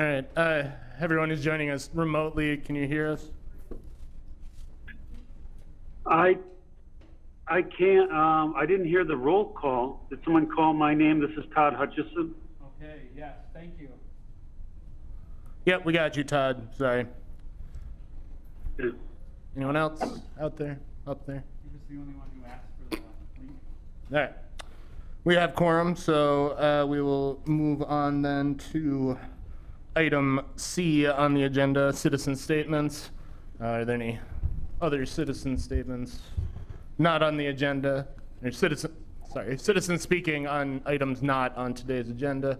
All right, everyone who's joining us remotely, can you hear us? I can't, I didn't hear the roll call. Did someone call my name? This is Todd Hutchison. Okay, yes, thank you. Yep, we got you, Todd. Sorry. Yeah. Anyone else out there, up there? He was the only one who asked for the link. All right. We have quorum, so we will move on then to item C on the agenda, citizen statements. Are there any other citizen statements not on the agenda? Or citizen speaking on items not on today's agenda?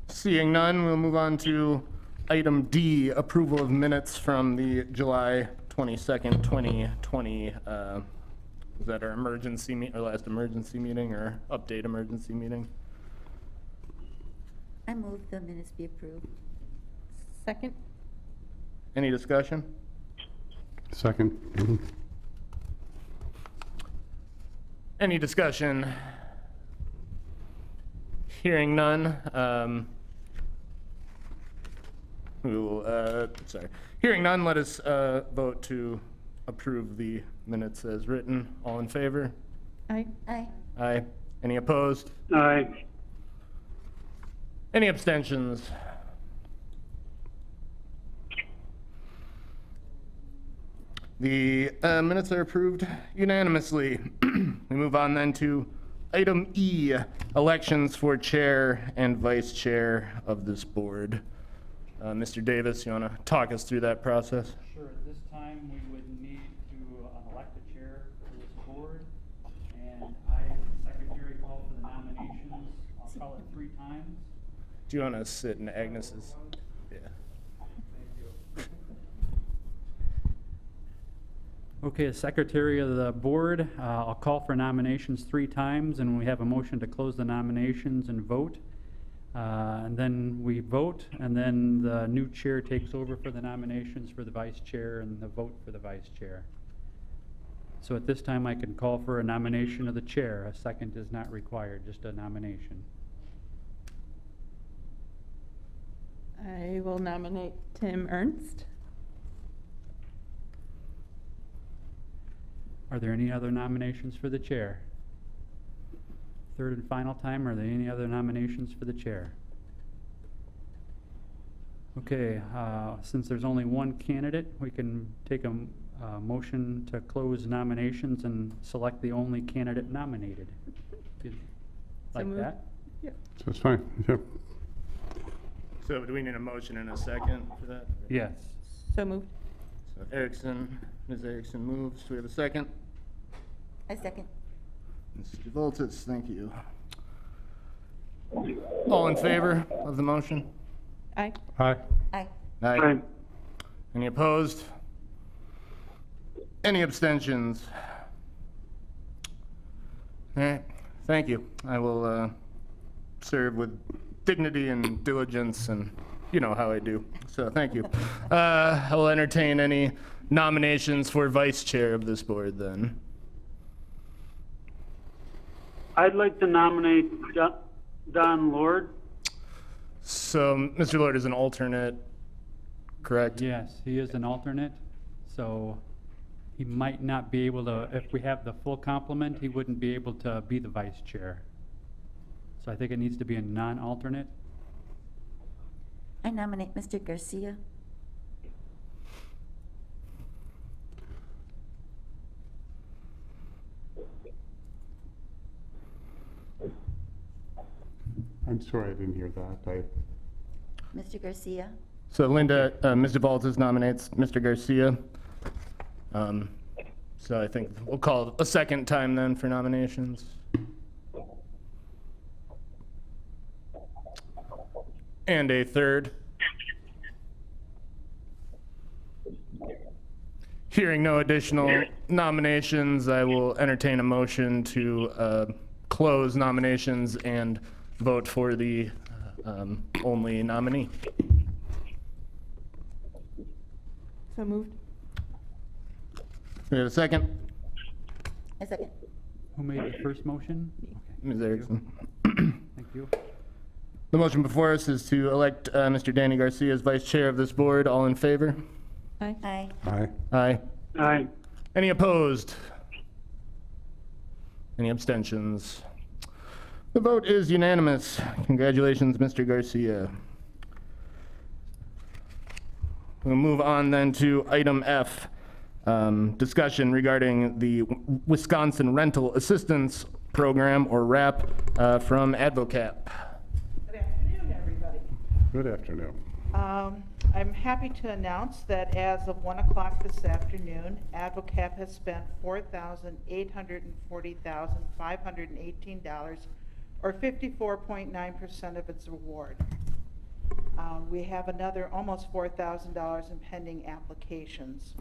Seeing none, we'll move on to item D, approval of minutes from the July 22nd, 2020. Was that our our last emergency meeting or update emergency meeting? I move the minutes be approved. Second? Any discussion? Second. Any discussion? Hearing none. Hearing none, let us vote to approve the minutes as written. All in favor? Aye. Aye. Aye. Any opposed? Aye. Any abstentions? The minutes are approved unanimously. We move on then to item E, elections for chair and vice chair of this board. Mr. Davis, you want to talk us through that process? Sure, at this time, we would need to elect a chair for this board. And I, as the secretary, call for the nominations. I'll call it 3 times. Do you want to sit in Agnes's? Yeah. Thank you. Okay, as secretary of the board, I'll call for nominations 3 times, and we have a motion to close the nominations and vote. And then we vote, and then the new chair takes over for the nominations for the vice chair and the vote for the vice chair. So at this time, I can call for a nomination of the chair. A second is not required, just a nomination. I will nominate Tim Ernst. Are there any other nominations for the chair? Third and final time, are there any other nominations for the chair? Okay, since there's only one candidate, we can take a motion to close nominations and select the only candidate nominated. Like moved. that? Yep. So it's fine. Yep. So do we need a motion and a second for that? Yes. So moved. So Erickson, Ms. Erickson moves. Do we have a second? I second. Mr. Voltis, thank you. All in favor of the motion? Aye. Aye. Aye. Aye. Any opposed? Any abstentions? All right, thank you. I will serve with dignity and diligence, and you know how I do. So thank you. I will entertain any nominations for vice chair of this board then. I'd like to nominate Don Lord. So Mr. Lord is an alternate, correct? Yes, he is an alternate, so he might not be able to, if we have the full complement, he wouldn't be able to be the vice chair. So I think it needs to be a non-alternate. I nominate Mr. Garcia. I'm sorry I didn't hear that. Mr. Garcia. So Linda, Mr. Voltis nominates Mr. Garcia. So I think we'll call it a second time then for nominations. And a third. Hearing no additional nominations, I will entertain a motion to close nominations and vote for the only nominee. So moved. We have a second? I second. Who made the first motion? Okay, Ms. Erickson. thank you. The motion before us is to elect Mr. Danny Garcia as vice chair of this board. All in favor? Aye. Aye. Aye. Aye. Aye. Any opposed? Any abstentions? The vote is unanimous. Congratulations, Mr. Garcia. We'll move on then to item F, discussion regarding the Wisconsin Rental Assistance Program, or RAP, from Advocap. Good afternoon, everybody. Good afternoon. I'm happy to announce that as of 1 o'clock this afternoon, Advocap has spent $4,840,518, or 54.9% of its award. We have another almost $4,000 in pending applications.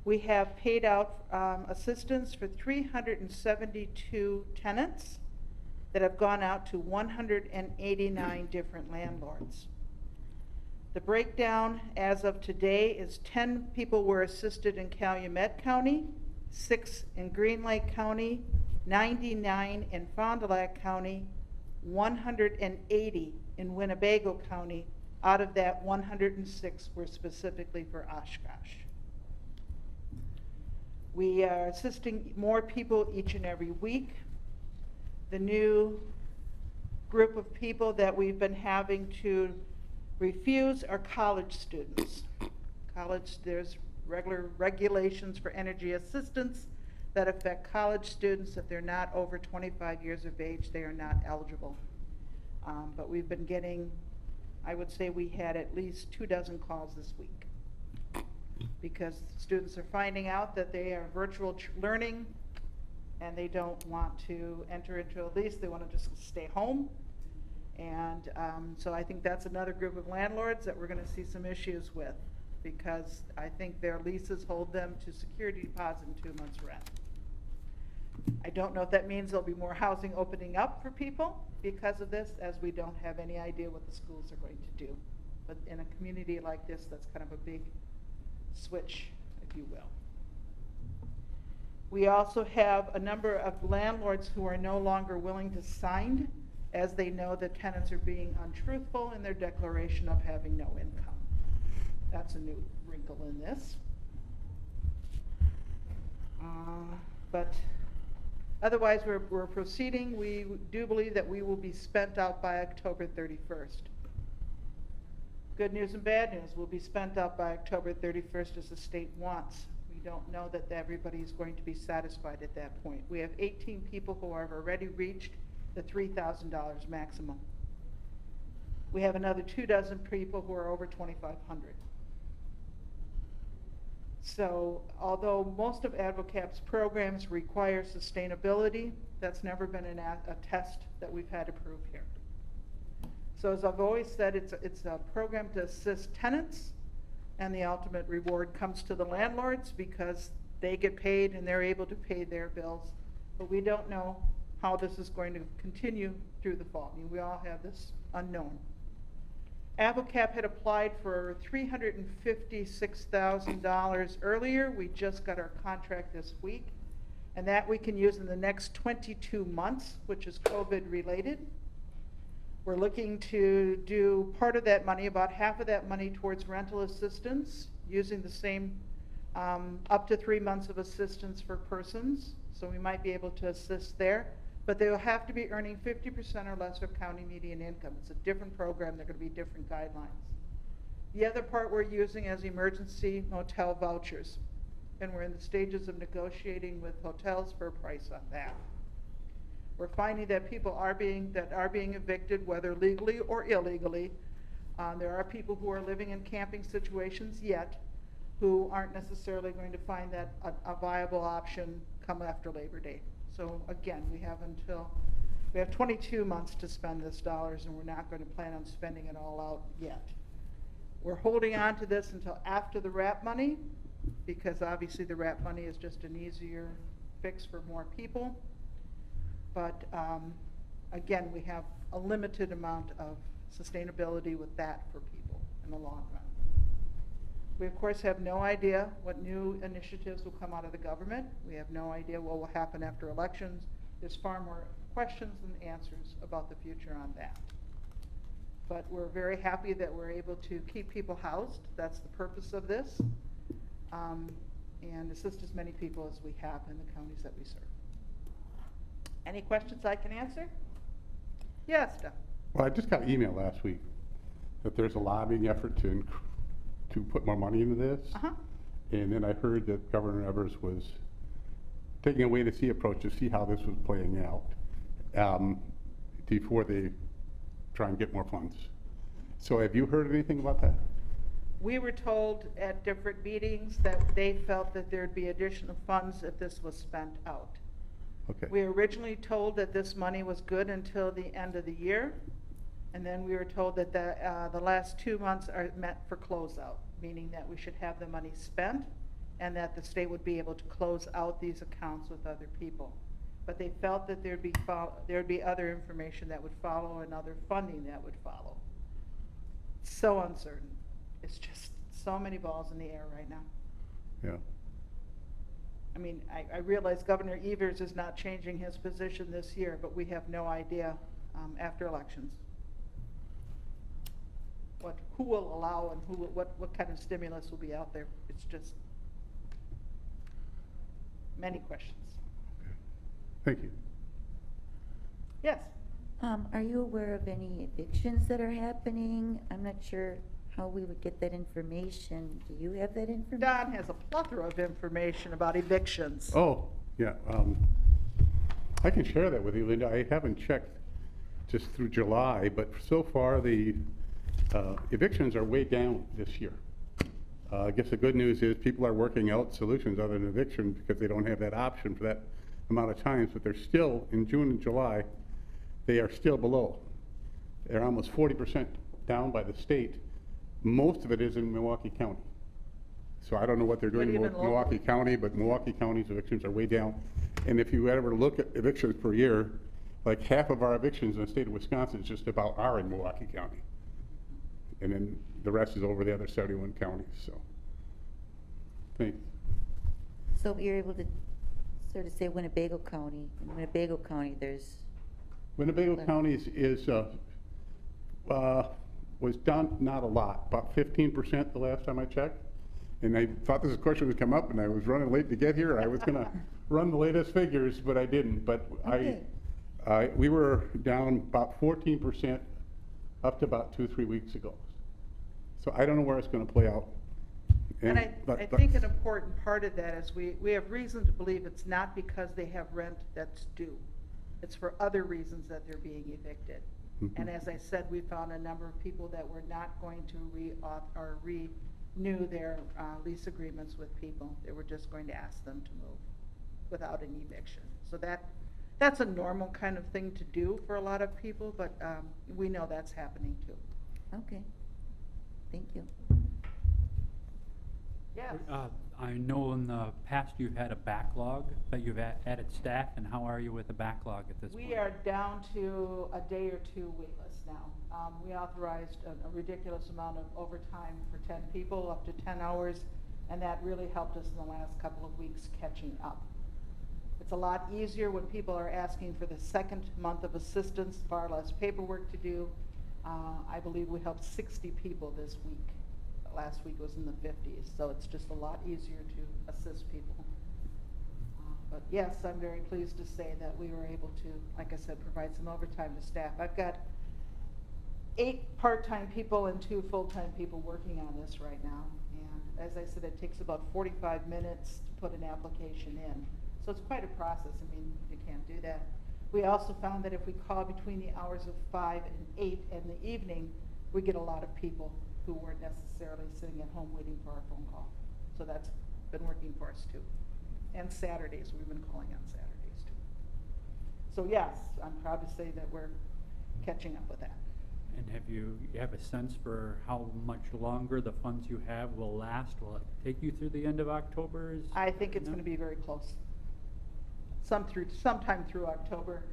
We have paid out assistance for 372 tenants that have gone out to 189 different landlords. The breakdown as of today is 10 people were assisted in Calumet County, 6 in Green Lake County, 99 in Fond du Lac County, 180 in Winnebago County. Out of that, 106 were specifically for Oshkosh. We are assisting more people each and every week. The new group of people that we've been having to refuse are college students. College, there's regular regulations for energy assistance that affect college students. If they're not over 25 years of age, they are not eligible. But we've been getting, I would say we had at least 24 calls this week, because students are finding out that they are virtual learning and they don't want to enter into a lease. They want to just stay home. And so I think that's another group of landlords that we're going to see some issues with, because I think their leases hold them to security deposit and 2 months rent. I don't know if that means there'll be more housing opening up for people because of this, as we don't have any idea what the schools are going to do. But in a community like this, that's kind of a big switch, if you will. We also have a number of landlords who are no longer willing to sign, as they know that tenants are being untruthful in their declaration of having no income. That's a new wrinkle in this. But otherwise, we're proceeding. We do believe that we will be spent out by October 31st. Good news and bad news. We'll be spent out by October 31st as the state wants. We don't know that everybody is going to be satisfied at that point. We have 18 people who have already reached the $3,000 maximum. We have another 24 people who are over 2,500. So although most of Advocap's programs require sustainability, that's never been a test that we've had approved here. So as I've always said, it's a program to assist tenants, and the ultimate reward comes to the landlords because they get paid and they're able to pay their bills. But we don't know how this is going to continue through the fall. I mean, we all have this unknown. Avocap had applied for $356,000 earlier. We just got our contract this week, and that we can use in the next 22 months, which is COVID related. We're looking to do part of that money, about half of that money, towards rental assistance, using the same up to 3 months of assistance for persons. So we might be able to assist there. But they will have to be earning 50% or less of county median income. It's a different program. There are going to be different guidelines. The other part we're using as emergency motel vouchers. And we're in the stages of negotiating with hotels for a price on that. We're finding that people are being evicted, whether legally or illegally. There are people who are living in camping situations yet who aren't necessarily going to find that a viable option come after Labor Day. So again, we have 22 months to spend this dollars, and we're not going to plan on spending it all out yet. We're holding on to this until after the RAP money, because obviously the RAP money is just an easier fix for more people. But again, we have a limited amount of sustainability with that for people in the long run. We, of course, have no idea what new initiatives will come out of the government. We have no idea what will happen after elections. There's far more questions than answers about the future on that. But we're very happy that we're able to keep people housed. That's the purpose of this. And assist as many people as we have in the counties that we serve. Any questions I can answer? Yes, Doug? Well, I just got an email last week that there's a lobbying effort to put more money into this. Uh-huh. And then I heard that Governor Evers was taking a wait-and-see approach to see how this was playing out before they try and get more funds. So have you heard anything about that? We were told at different meetings that they felt that there'd be additional funds if this was spent out. Okay. We were originally told that this money was good until the end of the year, and then we were told that the last 2 months are meant for closeout, meaning that we should have the money spent and that the state would be able to close out these accounts with other people. But they felt that there'd be other information that would follow and other funding that would follow. So uncertain. It's just so many balls in the air right now. Yeah. I mean, I realize Governor Evers is not changing his position this year, but we have no idea after elections who will allow and what kind of stimulus will be out there. It's just many questions. Thank you. Yes. Are you aware of any evictions that are happening? I'm not sure how we would get that information. Do you have that information? Don has a plethora of information about evictions. Oh, yeah. I can share that with you, Linda. I haven't checked just through July, but so far the evictions are way down this year. I guess the good news is people are working out solutions other than eviction because they don't have that option for that amount of times, but they're still, in June and July, they are still below. They're almost 40% down by the state. Most of it is in Milwaukee County. So I don't know what they're doing in But even Milwaukee locally. County, but Milwaukee County's evictions are way down. And if you ever look at evictions per year, like half of our evictions in the state of Wisconsin is just about are in Milwaukee County. And then the rest is over the other 71 counties, so. Thanks. So you're able to sort of say Winnebago County. In Winnebago County, there's, Winnebago County was done not a lot, about 15% the last time I checked. And I thought this question would come up, and I was running late to get here. I was going to run the latest figures, but I didn't. But Okay. we were down about 14% up to about 2-3 weeks ago. So I don't know where it's going to play out. And I think an important part of that is we have reason to believe it's not because they have rent that's due. It's for other reasons that they're being evicted. Mhm. And as I said, we found a number of people that were not going to renew their lease agreements with people. They were just going to ask them to move without an eviction. So that's a normal kind of thing to do for a lot of people, but we know that's happening too. okay. Thank you. Yes. I know in the past you've had a backlog, that you've added staff, and how are you with the backlog at this point? We are down to a day or two wait list now. We authorized a ridiculous amount of overtime for 10 people, up to 10 hours, and that really helped us in the last couple of weeks catching up. It's a lot easier when people are asking for the second month of assistance, far less paperwork to do. I believe we helped 60 people this week. Last week was in the 50s, so it's just a lot easier to assist people. But yes, I'm very pleased to say that we were able to, like I said, provide some overtime to staff. I've got 8 part-time people and 2 full-time people working on this right now. And as I said, it takes about 45 minutes to put an application in. So it's quite a process. I mean, you can't do that. We also found that if we call between the hours of 5 and 8 in the evening, we get a lot of people who weren't necessarily sitting at home waiting for our phone call. So that's been working for us too. And Saturdays, we've been calling on Saturdays too. So yes, I'm proud to say that we're catching up with that. And you have a sense for how much longer the funds you have will last? Will it take you through the end of October? I think it's going to be very close. Sometime through October.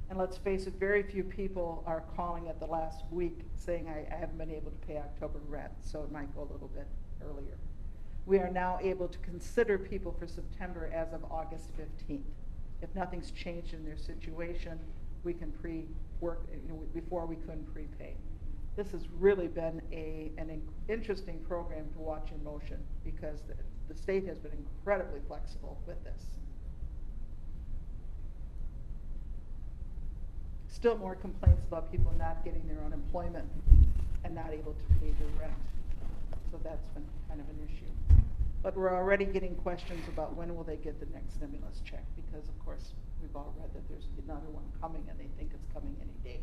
And let's face it, very few people are calling at the last week saying, I haven't been able to pay October rent, so it might go a little bit earlier. We are now able to consider people for September as of August 15th. If nothing's changed in their situation, we can pre-work, before we couldn't prepay. this has really been an interesting program to watch in motion, because the state has been incredibly flexible with this. Still more complaints about people not getting their unemployment and not able to pay their rent. So that's been kind of an issue. But we're already getting questions about when will they get the next stimulus check, because of course we've all read that there's another one coming and they think it's coming any day.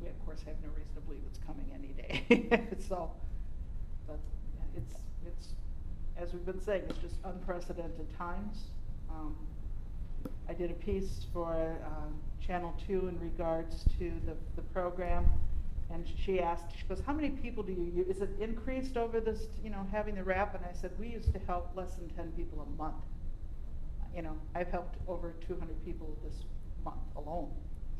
We of course have no reason to believe it's coming any day. So, but it's, as we've been saying, it's just unprecedented times. I did a piece for Channel 2 in regards to the program, and she asked, she goes, how many people do you use? Is it increased over this, having the wrap? And I said, we used to help less than 10 people a month. I've helped over 200 people this month alone.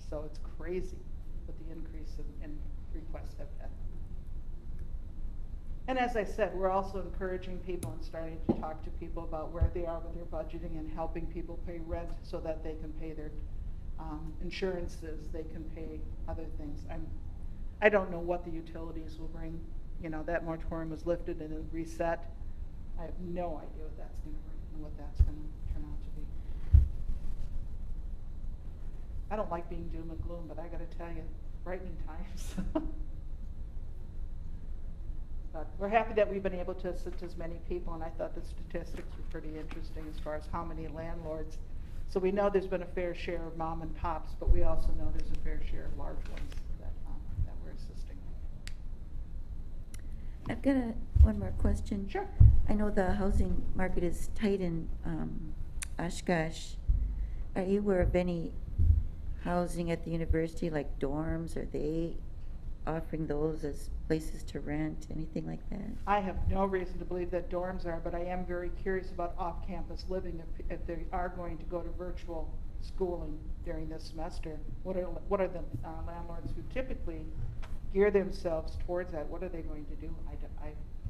So it's crazy what the increase in requests have been. And as I said, we're also encouraging people and starting to talk to people about where they are with their budgeting and helping people pay rent so that they can pay their insurances, they can pay other things. I don't know what the utilities will bring. That moratorium was lifted and then reset. I have no idea what that's going to bring and what that's going to turn out to be. I don't like being doom and gloom, but I got to tell you, frightening times. But we're happy that we've been able to assist as many people, and I thought the statistics were pretty interesting as far as how many landlords. So we know there's been a fair share of mom and pops, but we also know there's a fair share of large ones that we're assisting. I've got one more question. Sure. I know the housing market is tight in Oshkosh. Are you aware of any housing at the university, like dorms? Are they offering those as places to rent, anything like that? I have no reason to believe that dorms are, but I am very curious about off-campus living if they are going to go to virtual schooling during this semester. What are the landlords who typically gear themselves towards that? What are they going to do?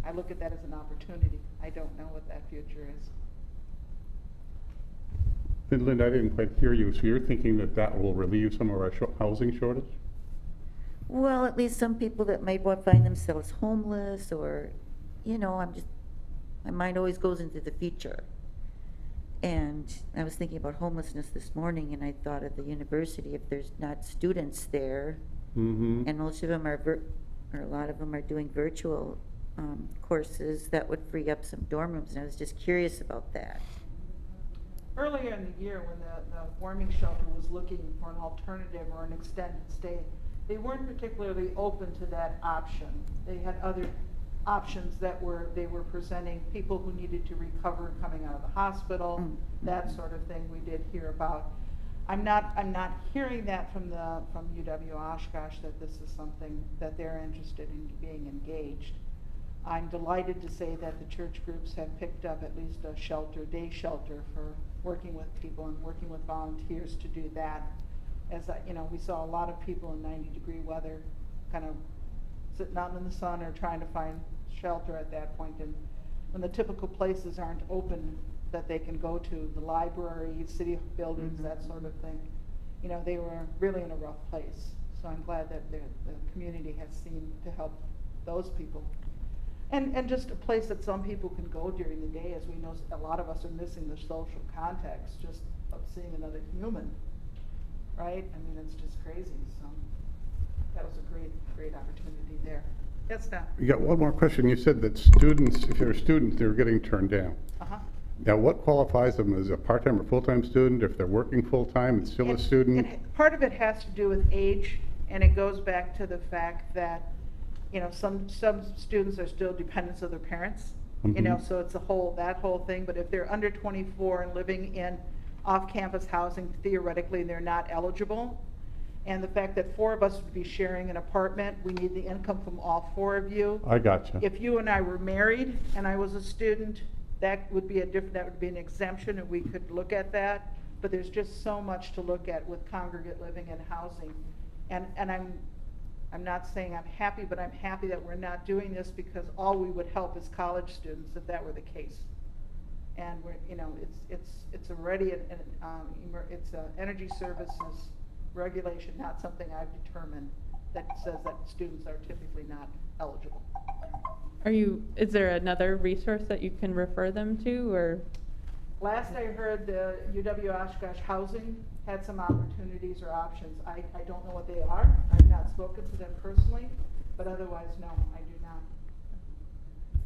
I look at that as an opportunity. I don't know what that future is. And Linda, I didn't quite hear you. So you're thinking that will relieve some of our housing shortage? Well, at least some people that might find themselves homeless, or, my mind always goes into the future. And I was thinking about homelessness this morning, and I thought of the university, if there's not students there, Mm-hmm. and most of them are, or a lot of them are doing virtual courses, that would free up some dorm rooms, and I was just curious about that. Earlier in the year, when the warming shelter was looking for an alternative or an extended stay, they weren't particularly open to that option. They had other options that they were presenting, people who needed to recover coming out of the hospital, that sort of thing we did hear about. I'm not hearing that from UW Oshkosh that this is something that they're interested in being engaged. I'm delighted to say that the church groups have picked up at least a shelter, day shelter, for working with people and working with volunteers to do that. As we saw a lot of people in 90-degree weather kind of sitting out in the sun or trying to find shelter at that point. And when the typical places aren't open that they can go to, the library, city buildings, that sort of thing, they were really in a rough place. So I'm glad that the community has seen to help those people. And just a place that some people can go during the day, as we know a lot of us are missing the social context just of seeing another human, right? I mean, it's just crazy. So that was a great opportunity there. Yes, Don? You got one more question. You said that students, if they're students, they're getting turned down. Uh-huh. Now, what qualifies them as a part-time or full-time student? If they're working full-time and still a student? Part of it has to do with age, and it goes back to the fact that some students are still dependents of their parents, so it's that whole thing. But if they're under 24 and living in off-campus housing, theoretically they're not eligible. And the fact that 4 of us would be sharing an apartment, we need the income from all 4 of you. I gotcha. If you and I were married and I was a student, that would be an exemption, and we could look at that. But there's just so much to look at with congregate living and housing. And I'm not saying I'm happy, but I'm happy that we're not doing this, because all we would help is college students if that were the case. And we're, it's already it's energy services regulation, not something I've determined. that says that students are typically not eligible. Is there another resource that you can refer them to, or? Last I heard, the UW Oshkosh Housing had some opportunities or options. I don't know what they are. I've not spoken to them personally, but otherwise, no, I do not.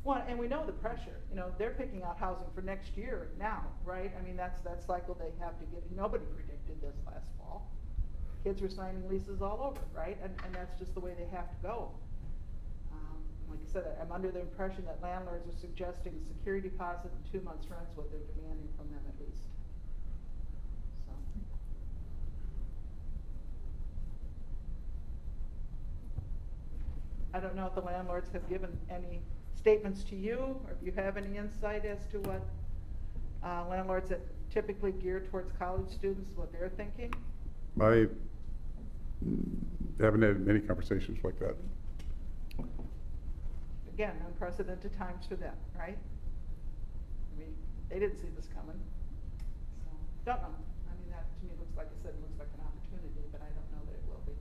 Well, and we know the pressure. You know, they're picking out housing for next year now, right? I mean, that's that cycle they have to get. Nobody predicted this last fall. Kids were signing leases all over, right? And that's just the way they have to go. Like I said, I'm under the impression that landlords are suggesting a security deposit and 2 months' rent's what they're demanding from them at least. So. I don't know if the landlords have given any statements to you, or if you have any insight as to what landlords that typically gear towards college students, what they're thinking. I haven't had many conversations like that. Again, unprecedented times for them, right? I mean, they didn't see this coming. So, don't know. I mean, that to me looks, like I said, looks like an opportunity, but I don't know that it will be.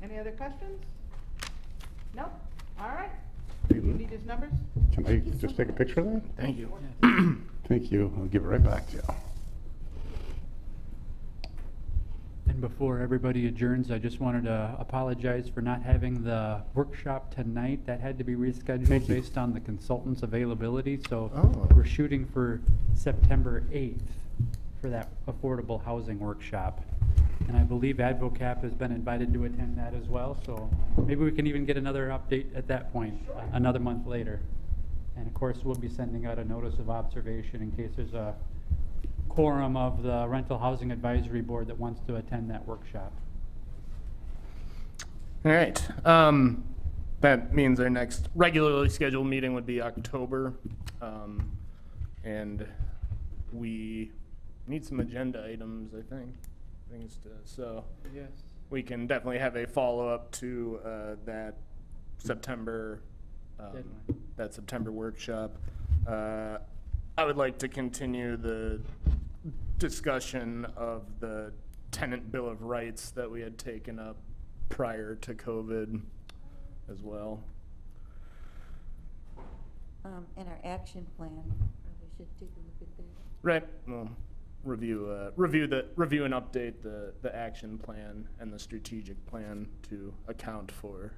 Any other questions? No? All right. Do you need his numbers? Can I just take a picture of that? Thank you. Thank you. I'll give it right back to you. And before everybody adjourns, I just wanted to apologize for not having the workshop tonight. That had to be rescheduled Thank you. based on the consultant's availability. So Oh. we're shooting for September 8th for that affordable housing workshop. And I believe AdvoCap has been invited to attend that as well. So maybe we can even get another update at that point, another month later. And of course, we'll be sending out a notice of observation in case there's a quorum of the Rental Housing Advisory Board that wants to attend that workshop. All right. That means our next regularly scheduled meeting would be October. And we need some agenda items, I think. So Yes. we can definitely have a follow-up to that September workshop. I would like to continue the discussion of the tenant bill of rights that we had taken up prior to COVID as well. And our action plan, probably should take a look at that. Right. Well, review and update the action plan and the strategic plan to account for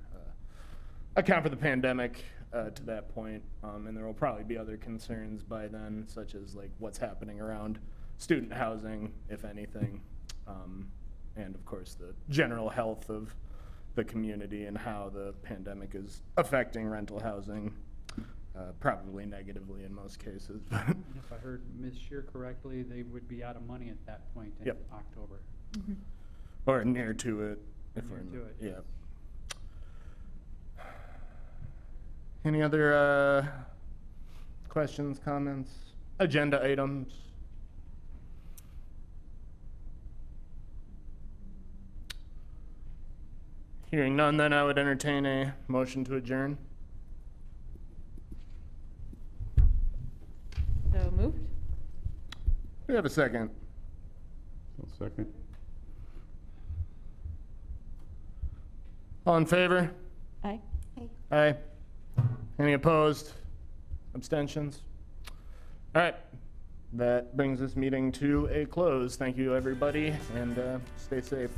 the pandemic to that point. And there will probably be other concerns by then, such as like what's happening around student housing, if anything, and of course the general health of the community and how the pandemic is affecting rental housing, probably negatively in most cases. If I heard Ms. Shear correctly, they would be out of money at that point in Yep. October. Or near to it, if Near we're to it, yeah. yes. Any other questions, comments, agenda items? Hearing none, then I would entertain a motion to adjourn. So moved? We have a second. One second. All in favor? Aye. Hey, Aye. Any opposed? Abstentions? All right. That brings this meeting to a close. Thank you, everybody, and stay safe.